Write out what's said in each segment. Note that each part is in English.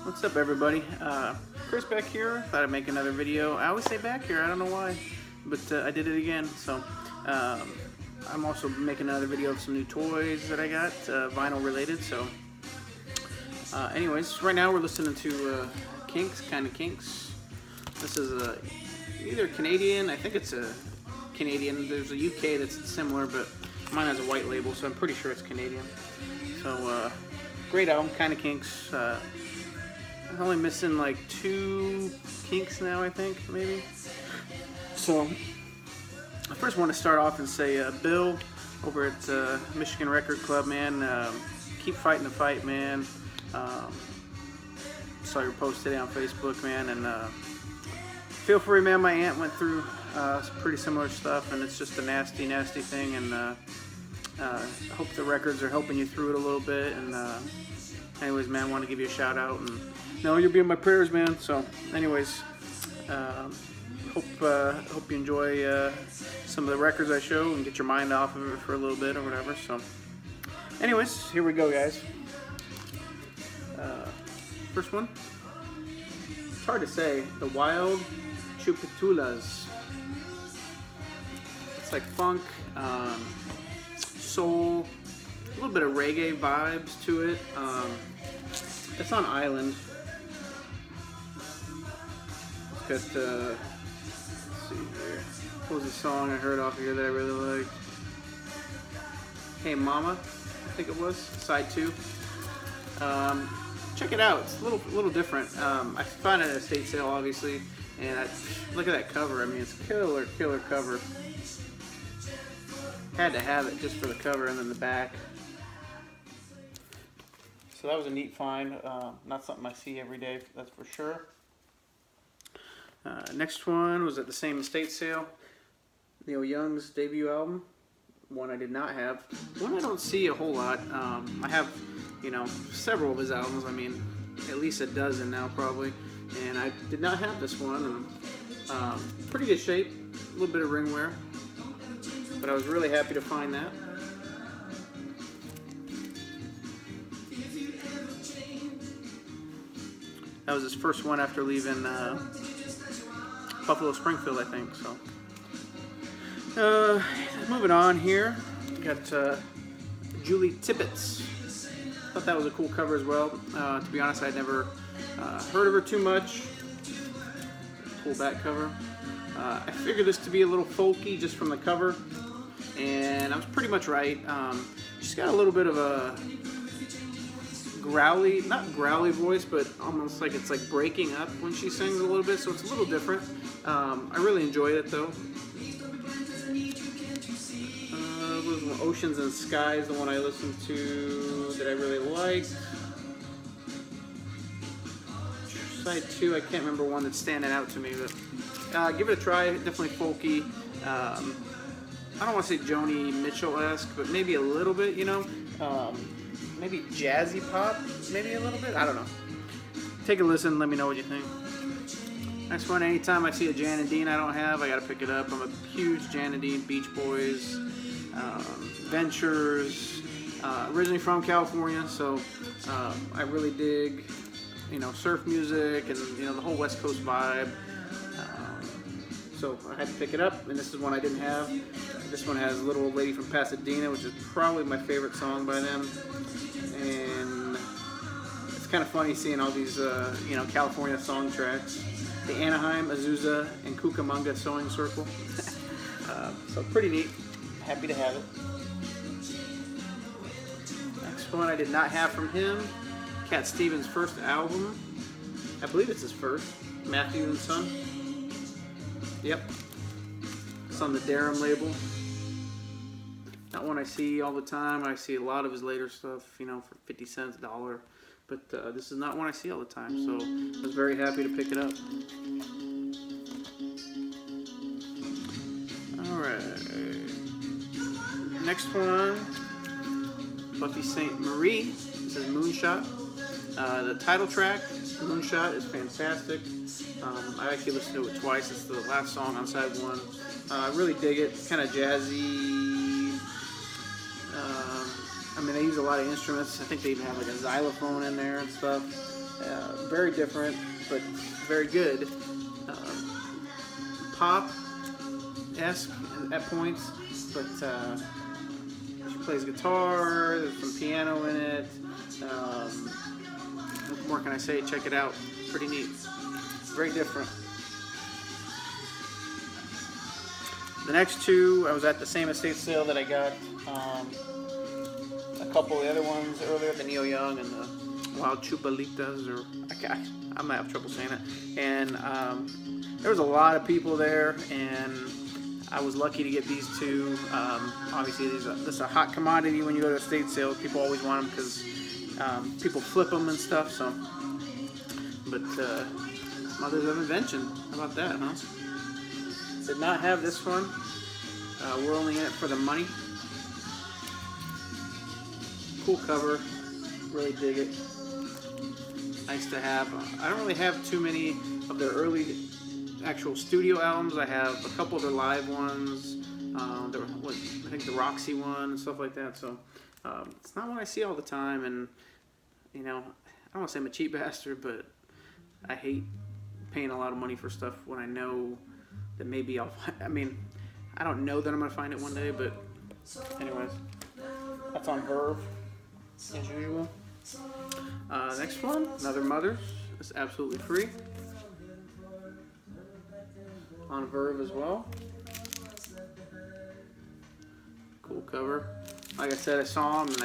What's up, everybody? Chris back here. Thought I'd make another video. I always say back here, I don't know why, but I did it again. So I'm also making another video of some new toys that I got, vinyl related. So anyways, right now we're listening to Kinks, Kinda Kinks. This is either Canadian, I think it's a Canadian. There's a UK that's similar, but mine has a white label, so I'm pretty sure it's Canadian. So great album, Kinda Kinks. I'm only missing like 2 Kinks now, I think, maybe. So I first want to start off and say, Bill over at Michigan Record Club, man, keep fighting the fight, man. Saw your post today on Facebook, man, and feel free, man. My aunt went through some pretty similar stuff, and it's just a nasty, nasty thing, and I hope the records are helping you through it a little bit. And anyways, man, I want to give you a shout out, and you'll be in my prayers, man. So anyways, hope you enjoy some of the records I show and get your mind off of it for a little bit or whatever. So anyways, here we go, guys. First one, it's hard to say, the Wild Chupitulas. It's like funk, soul, a little bit of reggae vibes to it. It's on Island. It's got, let's see here. What was the song I heard off here that I really liked? Hey Mama, I think it was, side 2. Check it out. It's a little different. I found it at a estate sale, obviously, and look at that cover. I mean, it's a killer cover. Had to have it just for the cover, and then the back. So that was a neat find. Not something I see every day, that's for sure. Next one was at the same estate sale. Neil Young's debut album. One I did not have. One I don't see a whole lot. I have, several of his albums. I mean, at least a dozen now probably. And I did not have this one. And, pretty good shape. A little bit of ring wear. But I was really happy to find that. That was his first one after leaving Buffalo Springfield, I think. So, moving on here, we got Julie Tippins. Thought that was a cool cover as well. To be honest, I'd never heard of her too much. Cool back cover. I figured this to be a little folky just from the cover, and I was pretty much right. She's got a little bit of a growly, not growly voice, but almost like it's like breaking up when she sings a little bit, so it's a little different. I really enjoyed it though. Oceans and Skies, the one I listened to that I really liked. Side 2, I can't remember one that's standing out to me, but give it a try. Definitely folky. I don't want to say Joni Mitchell-esque, but maybe a little bit, maybe jazzy pop, maybe a little bit. I don't know. Take a listen. Let me know what you think. Next one, anytime I see a Jan and Dean I don't have, I gotta pick it up. I'm a huge Jan and Dean, Beach Boys, Ventures. Originally from California, so I really dig, surf music and the whole West Coast vibe. So I had to pick it up, and this is one I didn't have. This one has Little Old Lady from Pasadena, which is probably my favorite song by them. And it's kind of funny seeing all these, California song tracks. The Anaheim, Azusa, and Cucamonga Sewing Circle. So pretty neat. Happy to have it. Next one I did not have from him. Cat Stevens' first album. I believe it's his first. Matthew and Son. Yep. It's on the Darum label. Not one I see all the time. I see a lot of his later stuff, for 50 cents, $1. But this is not one I see all the time, so I was very happy to pick it up. Alright. Next one, Buffy Sainte Marie. This is Moonshot. The title track, Moonshot, is fantastic. I actually listened to it twice. It's the last song on side 1. I really dig it. It's kind of jazzy. They use a lot of instruments. I think they even have like a xylophone in there and stuff. Very different, but very good. Pop-esque at points, but she plays guitar, there's some piano in it. What more can I say? Check it out. Pretty neat. Very different. The next two, I was at the same estate sale that I got a couple of the other ones earlier, the Neil Young and the Wild Chupalitas, or I might have trouble saying it. And there was a lot of people there, and I was lucky to get these two. Obviously, this is a hot commodity when you go to estate sales. People always want them because people flip them and stuff. So, but mothers of invention. How about that, huh? Did not have this one. We're only in it for the money. Cool cover. Really dig it. Nice to have. I don't really have too many of their early actual studio albums. I have a couple of their live ones. I think the Roxy one and stuff like that. So it's not one I see all the time. And you know, I don't want to say I'm a cheap bastard, but I hate paying a lot of money for stuff when I know that maybe I mean, I don't know that I'm going to find it one day, but anyways, that's on Verve, as usual. Next one, another Mother's. It's absolutely free. On Verve as well. Cool cover. Like I said, I saw them and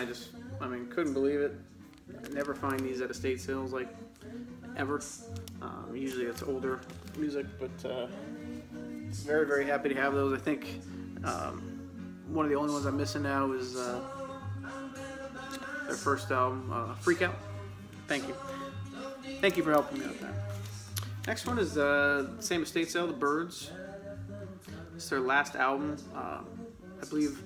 I couldn't believe it. I never find these at estate sales, like, ever. Usually it's older music, but very, very happy to have those. I think one of the only ones I'm missing now is their first album, Freak Out. Thank you. Thank you for helping me out there. Next one is same estate sale, The Birds. It's their last album. I believe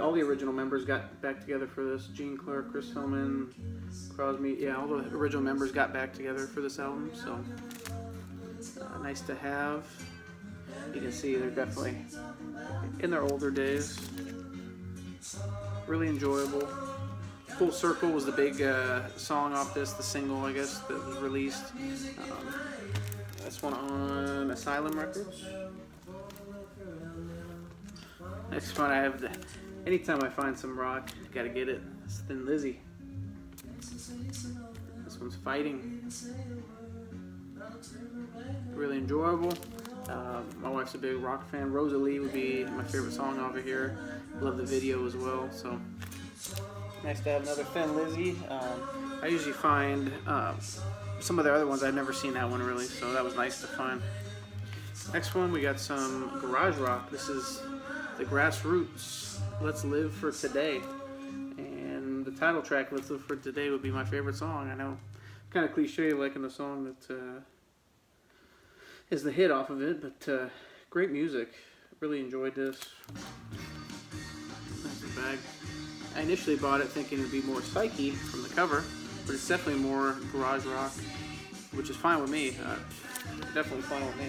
all the original members got back together for this. Gene Clark, Chris Hillman, Crosby. Yeah, all the original members got back together for this album. So nice to have. You can see they're definitely in their older days. Really enjoyable. Full Circle was the big song off this, the single, I guess, that was released. This one on Asylum Records. Next one I have, anytime I find some rock, gotta get it. It's Thin Lizzy. This one's Fighting. Really enjoyable. My wife's a big rock fan. Rosalie would be my favorite song off of here. Love the video as well. So nice to have another Thin Lizzy. I usually find some of their other ones. I've never seen that one really, so that was nice to find. Next one, we got some garage rock. This is TheGrassroots, Let's Live for Today. And the title track, Let's Live for Today, would be my favorite song. I know, kind of cliche liking the song that is the hit off of it, but great music. Really enjoyed this. That's the bag. I initially bought it thinking it would be more psyche from the cover, but it's definitely more garage rock, which is fine with me. Definitely fine with me.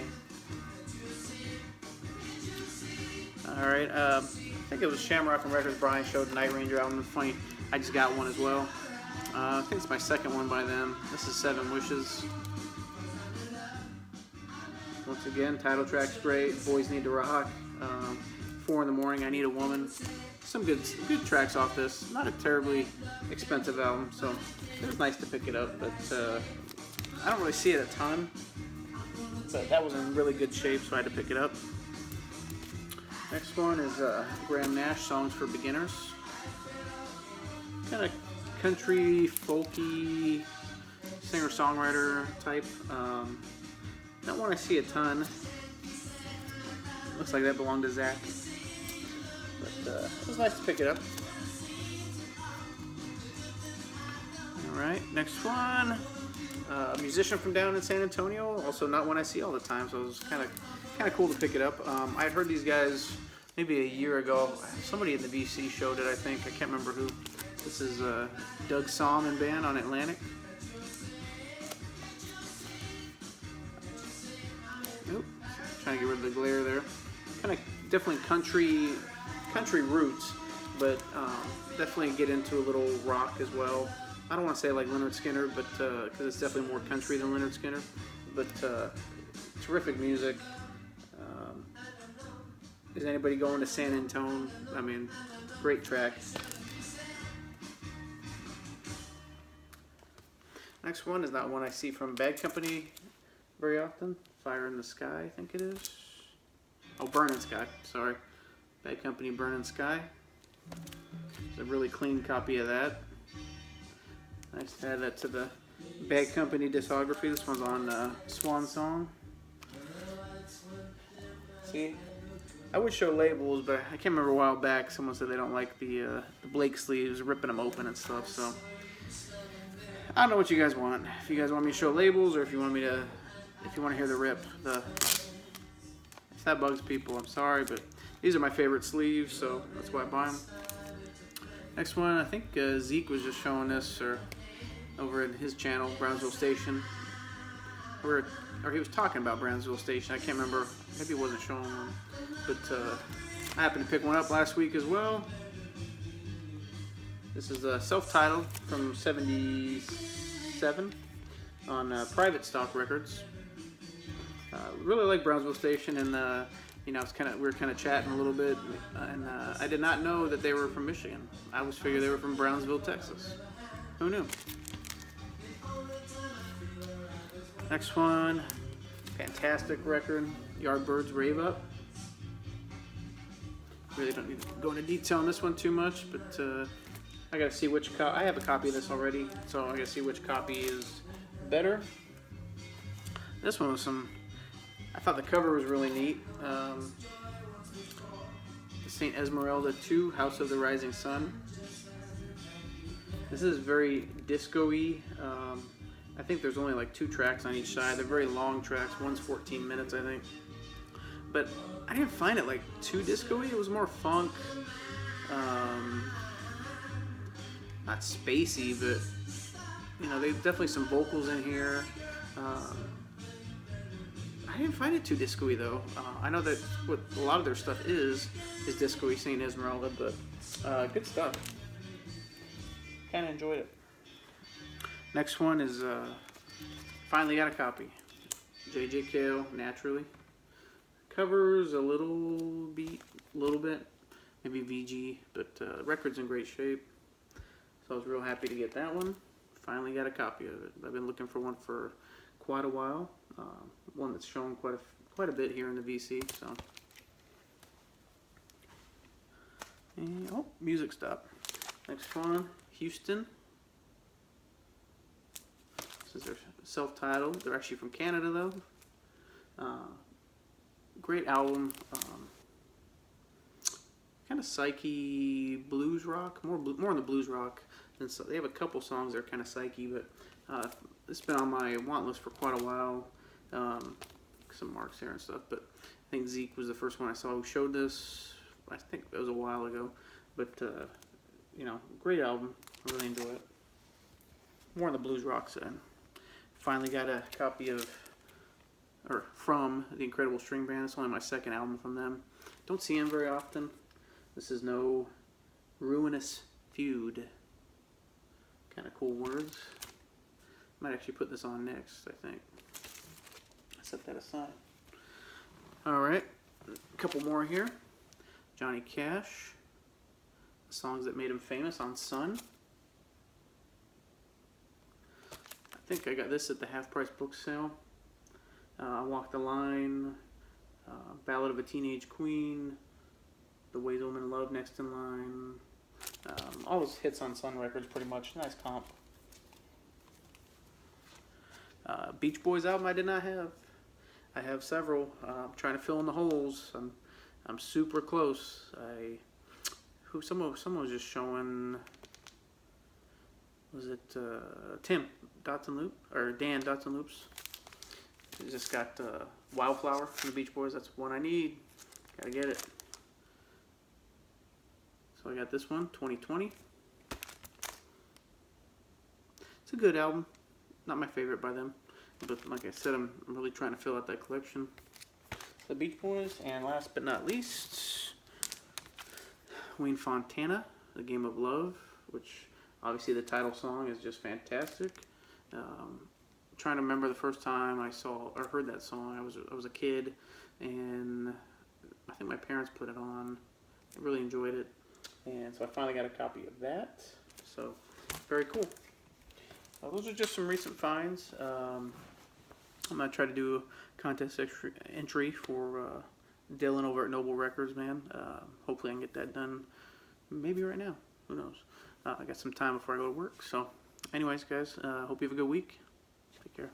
Alright, I think it was Shamrock and Records. Brian showed the Night Ranger album. It's funny, I just got one as well. I think it's my second one by them. This is 7 Wishes. Once again, title track's great. Boys Need to Rock. 4 in the Morning, I Need a Woman. Some good tracks off this. Not a terribly expensive album, so it was nice to pick it up. But I don't really see it a ton. But that was in really good shape, so I had to pick it up. Next one is Graham Nash, Songs for Beginners. Kind of country, folky, singer-songwriter type. Not one I see a ton. Looks like that belonged to Zach. But it was nice to pick it up. Alright, next one. A musician from down in San Antonio. Also not one I see all the time, so it was kind of cool to pick it up. I had heard these guys maybe a year ago. Somebody in the BC showed it, I think. I can't remember who. This is Doug Salmon Band on Atlantic. Oop, trying to get rid of the glare there. Kind of definitely country roots, but definitely get into a little rock as well. I don't want to say like Leonard Skinner, but because it's definitely more country than Leonard Skinner, but terrific music. Is anybody going to San Antone? I mean, great track. Next one is not one I see from Bad Company very often. Fire in the Sky, I think it is. Oh, Burning Sky, sorry. Bad Company, Burning Sky. It's a really clean copy of that. Nice to add that to the Bad Company discography. This one's on Swan Song. See, I would show labels, but I can't remember a while back someone said they don't like the Blake sleeves, ripping them open and stuff, so I don't know what you guys want. If you guys want me to show labels, or if you want to hear the rip, if that bugs people, I'm sorry, but these are my favorite sleeves, so that's why I buy them. Next one, I think Zeke was just showing this, or over at his channel, Brownsville Station, or he was talking about Brownsville Station. I can't remember. Maybe he wasn't showing them, but I happened to pick one up last week as well. This is self-titled from '77 on Private Stock Records. Really like Brownsville Station, and you know, we were kind of chatting a little bit, and I did not know that they were from Michigan. I always figured they were from Brownsville, Texas. Who knew? Next one, fantastic record, Yardbirds, Rave Up. Really don't need to go into detail on this one too much, but I gotta see which I have a copy of this already, so I gotta see which copy is better. This one was I thought the cover was really neat. The Sainte Esmeralda 2, House of the Rising Sun. This is very disco-y. I think there's only like 2 tracks on each side. They're very long tracks. One's 14 minutes, I think. But I didn't find it like too disco-y. It was more funk. Not spacey, but you know, there's definitely some vocals in here. I didn't find it too disco-y though. I know that what a lot of their stuff is disco-y, Sainte Esmeralda, but good stuff. Kind of enjoyed it. Next one is finally got a copy. J.J. Cale, Naturally. Covers a little bit, maybe VG, but record's in great shape. So I was real happy to get that one. Finally got a copy of it. I've been looking for one for quite a while. One that's shown quite a bit here in the VC. So, and, oh, music stop. Next one, Houston. This is their self-titled. They're actually from Canada though. Great album. Kind of psyche blues rock, more on the blues rock. And so they have a couple songs that are kind of psyche, but it's been on my want list for quite a while. Some marks here and stuff, but I think Zeke was the first one I saw who showed this. I think it was a while ago, but you know, great album. I really enjoy it. More on the blues rock side. Finally got a copy from the Incredible String Band. It's only my second album from them. Don't see them very often. This is No Ruinous Feud. Kind of cool words. Might actually put this on next, I think. Set that aside. Alright, a couple more here. Johnny Cash. The songs that made him famous on Sun. I think I got this at the half-price book sale. I Walk the Line, Ballad of a Teenage Queen, The Ways Women Love Next in Line. All those hits on Sun Records pretty much. Nice comp. Beach Boys album I did not have. I have several. I'm trying to fill in the holes. I'm super close. Someone was just showing. Was it Tim Dotson Loop or Dan Dotson Loops? He just got Wildflower from the Beach Boys. That's one I need. Gotta get it. So I got this one, 2020. It's a good album. Not my favorite by them. But like I said, I'm really trying to fill out that collection. The Beach Boys, and last but not least, Wayne Fontana, The Game of Love, which Obviously, the title song is just fantastic. Trying to remember the first time I saw or heard that song. I was a kid, and I think my parents put it on. I really enjoyed it, and so I finally got a copy of that. So very cool. Those are just some recent finds. I'm gonna try to do a contest entry for Dylan over at Noble Records, man. Hopefully I can get that done maybe right now. Who knows? I got some time before I go to work. So anyways, guys, hope you have a good week. Take care.